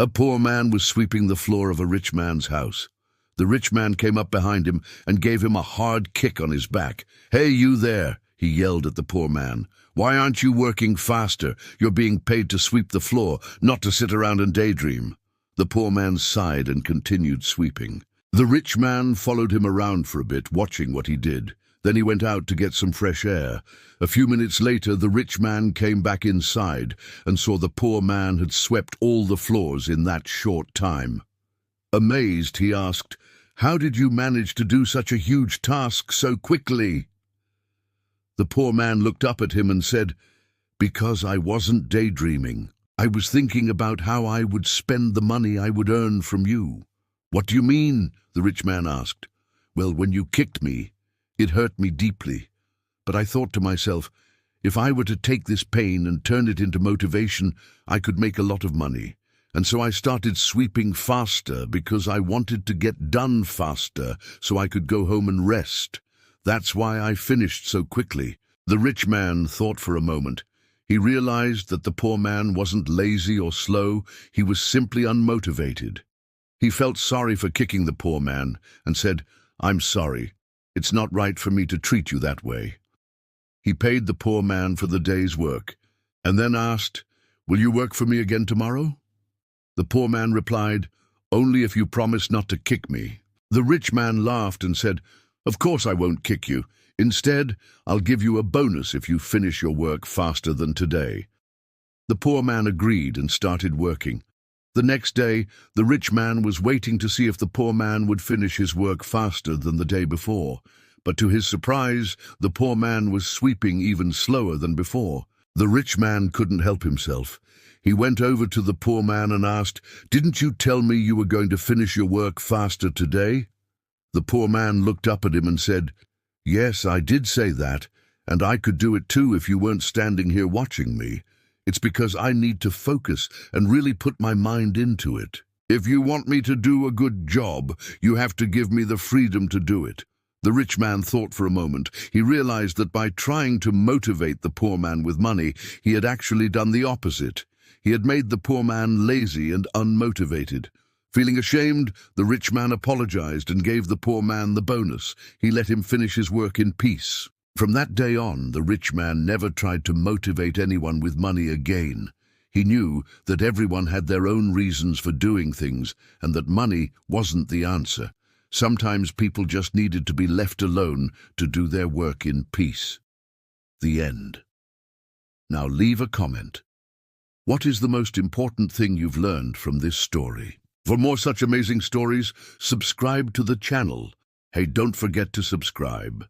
A poor man was sweeping the floor of a rich man's house. The rich man came up behind him and gave him a hard kick on his back. "Hey, you there," he yelled at the poor man. "Why aren't you working faster? You're being paid to sweep the floor, not to sit around and daydream." The poor man sighed and continued sweeping. The rich man followed him around for a bit, watching what he did. Then he went out to get some fresh air. A few minutes later, the rich man came back inside and saw the poor man had swept all the floors in that short time. Amazed, he asked, "How did you manage to do such a huge task so quickly?" The poor man looked up at him and said, "Because I wasn't daydreaming. I was thinking about how I would spend the money I would earn from you." "What do you mean?" the rich man asked. "Well, when you kicked me, it hurt me deeply. But I thought to myself, if I were to take this pain and turn it into motivation, I could make a lot of money. And so I started sweeping faster because I wanted to get done faster so I could go home and rest. That's why I finished so quickly." The rich man thought for a moment. He realized that the poor man wasn't lazy or slow, he was simply unmotivated. He felt sorry for kicking the poor man and said, "I'm sorry. It's not right for me to treat you that way." He paid the poor man for the day's work and then asked, "Will you work for me again tomorrow?" The poor man replied, "Only if you promise not to kick me." The rich man laughed and said, "Of course I won't kick you. Instead, I'll give you a bonus if you finish your work faster than today." The poor man agreed and started working. The next day, the rich man was waiting to see if the poor man would finish his work faster than the day before. But to his surprise, the poor man was sweeping even slower than before. The rich man couldn't help himself. He went over to the poor man and asked, "Didn't you tell me you were going to finish your work faster today?" The poor man looked up at him and said, "Yes, I did say that, and I could do it too if you weren't standing here watching me. It's because I need to focus and really put my mind into it. If you want me to do a good job, you have to give me the freedom to do it." The rich man thought for a moment. He realized that by trying to motivate the poor man with money, he had actually done the opposite. He had made the poor man lazy and unmotivated. Feeling ashamed, the rich man apologized and gave the poor man the bonus. He let him finish his work in peace. From that day on, the rich man never tried to motivate anyone with money again. He knew that everyone had their own reasons for doing things and that money wasn't the answer. Sometimes people just needed to be left alone to do their work in peace. The end. Now leave a comment. What is the most important thing you've learned from this story? For more such amazing stories, subscribe to the channel. Hey, don't forget to subscribe.